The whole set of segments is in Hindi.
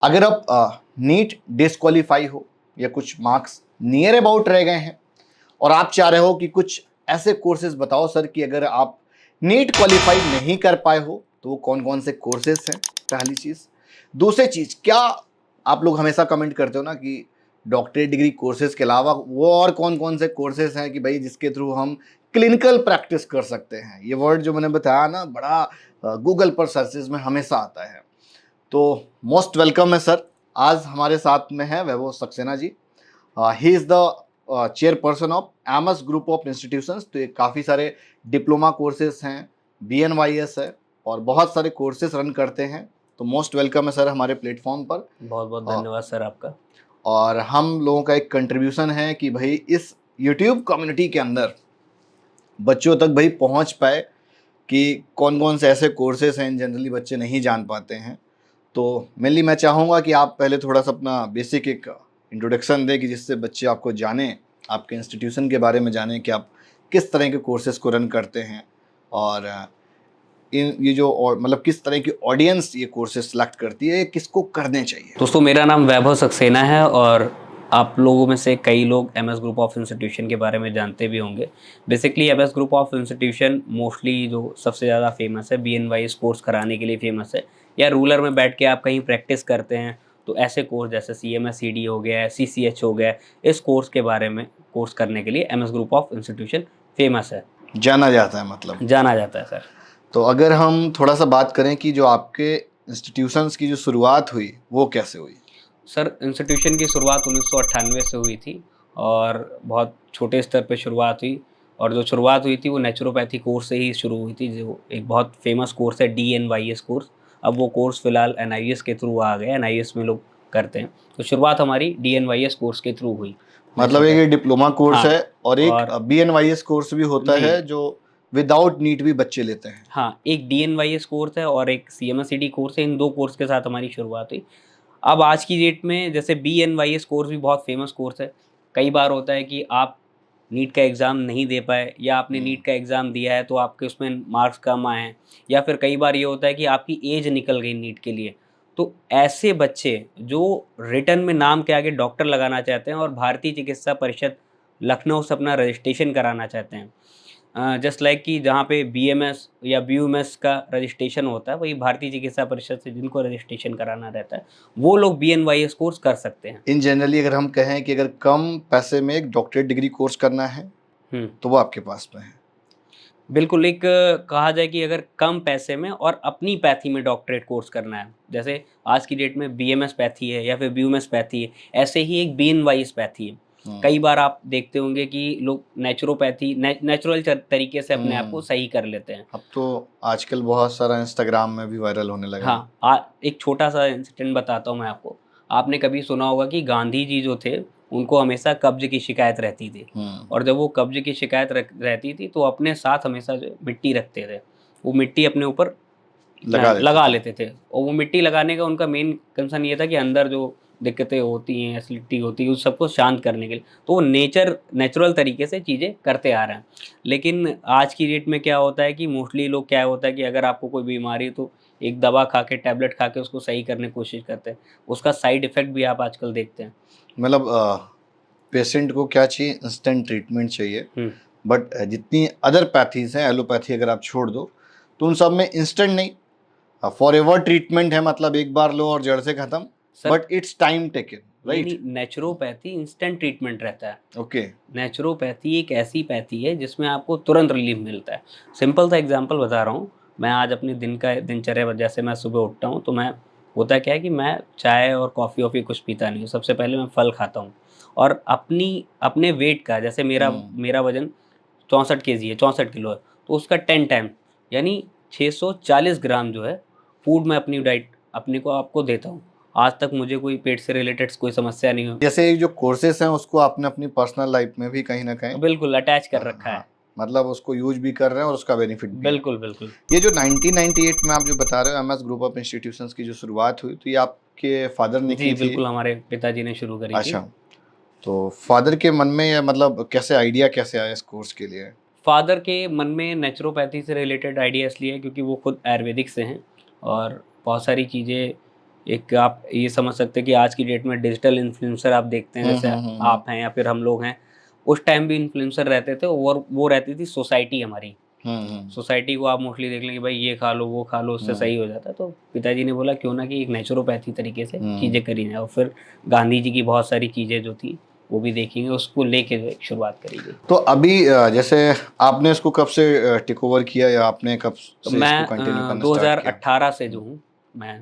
अगर आप नीट डिस्क्वालीफाई हो या कुछ मार्क्स नियर अबाउट रह गए हैं और आप चाह रहे हो कि कुछ ऐसे कोर्सेज बताओ सर कि अगर आप नीट क्वालिफाई नहीं कर पाए हो तो वो कौन कौन से कोर्सेज हैं, पहली चीज़। दूसरी चीज़, क्या आप लोग हमेशा कमेंट करते हो ना कि डॉक्टरेट डिग्री कोर्सेज के अलावा वो और कौन कौन से कोर्सेज हैं कि भाई जिसके थ्रू हम क्लिनिकल प्रैक्टिस कर सकते हैं। ये वर्ड जो मैंने बताया ना, बड़ा गूगल पर सर्चेज में हमेशा आता है। तो मोस्ट वेलकम है सर। आज हमारे साथ में है Vaibhav Saxena ji. He is the chairperson of MS group of institutions. तो ये काफ़ी सारे डिप्लोमा कोर्सेज हैं, बीएनवाईएस है और बहुत सारे कोर्सेज रन करते हैं। तो मोस्ट वेलकम है सर हमारे प्लेटफॉर्म पर। बहुत बहुत और धन्यवाद सर आपका। और हम लोगों का एक कंट्रीब्यूशन है कि भाई इस यूट्यूब कम्युनिटी के अंदर बच्चों तक भाई पहुंच पाए कि कौन कौन से ऐसे कोर्सेज हैं जनरली बच्चे नहीं जान पाते हैं। तो मेनली मैं चाहूँगा कि आप पहले थोड़ा सा अपना बेसिक एक इंट्रोडक्शन दें कि जिससे बच्चे आपको जानें, आपके इंस्टीट्यूशन के बारे में जानें कि आप किस तरह के कोर्सेज को रन करते हैं और इन ये जो और मतलब किस तरह की ऑडियंस ये कोर्सेज सेलेक्ट करती है, किसको करने चाहिए। दोस्तों, मेरा नाम वैभव सक्सेना है और आप लोगों में से कई लोग एमएस ग्रुप ऑफ इंस्टीट्यूशन के बारे में जानते भी होंगे। Basically MS group of institution mostly जो सबसे ज़्यादा फेमस है बीएनवाईएस कोर्स कराने के लिए फेमस है, या रूरल में बैठ के आप कहीं प्रैक्टिस करते हैं तो ऐसे कोर्स जैसे सीएमएस-सीडी हो गया, सीसीएच हो गया, इस कोर्स के बारे में कोर्स करने के लिए MS group of institution famous है, जाना जाता है मतलब। जाना जाता है सर। तो अगर हम थोड़ा सा बात करें कि जो आपके इंस्टीट्यूशंस की जो शुरुआत हुई वो कैसे हुई। सर, इंस्टीट्यूशन की शुरुआत 1998 से हुई थी और बहुत छोटे स्तर पे शुरुआत हुई, और जो शुरुआत हुई थी वो नेचुरोपैथी कोर्स से ही शुरू हुई थी, जो एक बहुत फेमस कोर्स है डीएनवाईएस कोर्स। अब वो कोर्स फ़िलहाल एनआईएस के थ्रू आ गया है, एनआईएस में लोग करते हैं। तो शुरुआत हमारी डीएनवाईएस कोर्स के थ्रू हुई, मतलब एक नेचुरोपैथी। डिप्लोमा कोर्स हाँ, है और एक और बीएनवाईएस कोर्स भी होता नहीं, है जो विदाउट नीट भी बच्चे लेते हैं। हाँ, एक डीएनवाईएस कोर्स है और एक सीएमएस-सीडी कोर्स है। इन 2 कोर्स के साथ हमारी शुरुआत हुई। अब आज की डेट में जैसे बीएनवाईएस कोर्स भी बहुत फेमस कोर्स है। कई बार होता है कि आप नीट का एग्ज़ाम नहीं दे पाए, या आपने नीट का एग्ज़ाम दिया है तो आपके उसमें मार्क्स कम आए हैं, या फिर कई बार ये होता है कि आपकी एज निकल गई नीट के लिए। तो ऐसे बच्चे जो रिटन में नाम के आगे डॉक्टर लगाना चाहते हैं और भारतीय चिकित्सा परिषद लखनऊ से अपना रजिस्ट्रेशन कराना चाहते हैं, जस्ट लाइक कि जहाँ पे बीएमएस या बीयूएमएस का रजिस्ट्रेशन होता है, वही भारतीय चिकित्सा परिषद से जिनको रजिस्ट्रेशन कराना रहता है, वो लोग बीएनवाईएस कोर्स कर सकते हैं। इन जनरली अगर हम कहें कि अगर कम पैसे में एक डॉक्टरेट डिग्री कोर्स करना है हुँ। तो वो आपके पास में है। बिल्कुल, एक कहा जाए कि अगर कम पैसे में और अपनी पैथी में डॉक्टरेट कोर्स करना है, जैसे आज की डेट में बीएमएस पैथी है या फिर बीयूएमएस पैथी है, ऐसे ही एक बीएनवाईएस पैथी है। कई बार आप देखते होंगे कि लोग नेचुरोपैथी नेचुरल तरीके से अपने आप को सही कर लेते हैं। अब तो आजकल बहुत सारा इंस्टाग्राम में भी वायरल होने लगा है। हाँ, एक छोटा-सा इंसिडेंट बताता हूँ मैं आपको। आपने कभी सुना होगा कि गांधी जी जो थे, उनको हमेशा कब्ज़ की शिकायत रहती थी, और जब वो कब्ज़ की शिकायत रहती थी तो अपने साथ हमेशा जो मिट्टी रखते थे। वो मिट्टी अपने ऊपर लगा देते लगा थे। लेते थे, और वो मिट्टी लगाने का उनका मेन कंसर्न ये था कि अंदर जो दिक्कतें होती हैं, एसिडिटी होती है, उस सबको शांत करने के लिए। तो वो नेचुरल तरीके से चीज़ें करते आ रहे हैं। लेकिन आज की डेट में क्या होता है कि मोस्टली लोग, क्या होता है कि अगर आपको कोई बीमारी है तो एक दवा खा के, टैबलेट खा के उसको सही करने की कोशिश करते हैं। उसका साइड इफ़ेक्ट भी आप आजकल देखते हैं। मतलब पेशेंट को क्या चाहिए, इंस्टेंट ट्रीटमेंट चाहिए। हुँ। बट जितनी अदर पैथीज हैं, एलोपैथी अगर आप छोड़ दो तो उन सब में इंस्टेंट नहीं, फॉर एवर ट्रीटमेंट है। मतलब एक बार लो और जड़ से खत्म, sir, but it's time taken, right. नहीं, नेचुरोपैथी इंस्टेंट ट्रीटमेंट रहता है। ओके। नेचुरोपैथी एक ऐसी पैथी है जिसमें आपको तुरंत रिलीफ मिलता है। सिंपल सा एग्जांपल बता रहा हूँ। मैं आज अपने दिनचर्या, जैसे मैं सुबह उठता हूँ तो मैं, होता क्या है कि मैं चाय और कॉफ़ी-वॉफ़ी कुछ पीता नहीं हूँ। सबसे पहले मैं फल खाता हूँ, और अपने वेट का, जैसे मेरा मेरा वज़न 64 केजी है, 64 किलो है, तो उसका 10 टाइम, यानी 640 ग्राम जो है फूड मैं अपनी डाइट अपने को आपको देता हूँ। आज तक मुझे कोई पेट से रिलेटेड कोई समस्या नहीं हुई। जैसे ये जो कोर्सेस हैं उसको आपने अपनी पर्सनल लाइफ में भी कहीं ना कहीं बिल्कुल अटैच कर रखा हाँ, है। मतलब उसको यूज भी कर रहे हैं और उसका बेनिफिट भी है। बिल्कुल, बिल्कुल। ये जो 1998 में आप जो बता रहे हो एमएस ग्रुप ऑफ इंस्टीट्यूशंस की जो शुरुआत हुई, तो ये आपके फादर ने जी, की थी। बिल्कुल हमारे पिताजी ने शुरू करी थी। अच्छा, तो फादर के मन में ये मतलब कैसे आइडिया कैसे आया इस कोर्स के लिए। फ़ादर के मन में नेचुरोपैथी से रिलेटेड आइडिया इसलिए है क्योंकि वो खुद आयुर्वेदिक से हैं, और बहुत सारी चीज़ें एक आप ये समझ सकते हैं कि आज की डेट में डिजिटल इन्फ्लुएंसर आप देखते हैं, जैसे आप हैं या फिर हम लोग हैं, उस टाइम भी इन्फ्लुएंसर रहते थे और वो रहती थी सोसाइटी हमारी। सोसाइटी को आप मोस्टली देख लें कि भाई ये खा लो, वो खा लो, उससे सही हो जाता है। तो पिताजी ने बोला क्यों ना कि एक नेचुरोपैथी तरीके से चीज़ें करी जाए, और फिर गांधी जी की बहुत सारी चीज़ें जो थी वो भी देखेंगे, उसको लेके शुरुआत करी गई। तो अभी जैसे आपने इसको कब से टेक ओवर किया या आपने कब तो से मैं इसको कंटिन्यू करना स्टार्ट किया? 2018 से जो हूँ मैं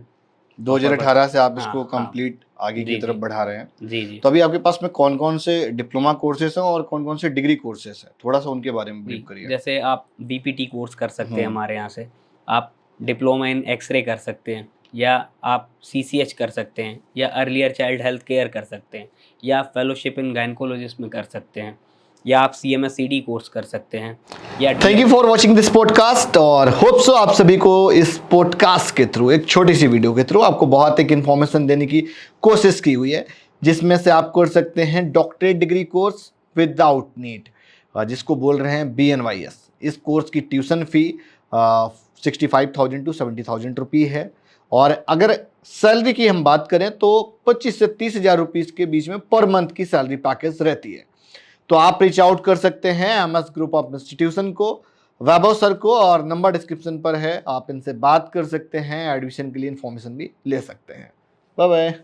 2018 से आप हाँ, इसको हाँ। कंप्लीट आगे की जी, तरफ जी। बढ़ा रहे हैं। जी, जी। तो अभी आपके पास में कौन-कौन से डिप्लोमा कोर्सेज हैं और कौन-कौन से डिग्री कोर्सेज हैं? थोड़ा-सा उनके बारे में ब्रीफ जी, करिए। जैसे आप बीपीटी कोर्स कर सकते हैं हुँ। हमारे यहाँ से, आप डिप्लोमा इन एक्स-रे कर सकते हैं, या आप सीसीएच कर सकते हैं, या अर्लियर चाइल्ड हेल्थ केयर कर सकते हैं, या फेलोशिप इन गायनेकोलॉजिस्ट में कर सकते हैं, या आप सीएमएस-सीडी कोर्स कर सकते हैं, या thank you for watching this podcast और होप सो आप सभी को इस पॉडकास्ट के थ्रू, एक छोटी सी वीडियो के थ्रू आपको बहुत एक इन्फॉर्मेशन देने की कोशिश की हुई है, जिसमें से आप कर सकते हैं doctorate degree course without NEET, जिसको बोल रहे हैं BNYS। इस कोर्स की ट्यूशन फी 65,000 to 70,000 रुपये है, और अगर सैलरी की हम बात करें तो 25 से 30,000 रुपीज़ के बीच में पर मंथ की सैलरी पैकेज रहती है। तो आप रीच आउट कर सकते हैं MS ग्रुप ऑफ इंस्टीट्यूशन को, वैभव सर को, और नंबर डिस्क्रिप्शन पर है, आप इनसे बात कर सकते हैं, एडमिशन के लिए इन्फॉर्मेशन भी ले सकते हैं। Bye bye.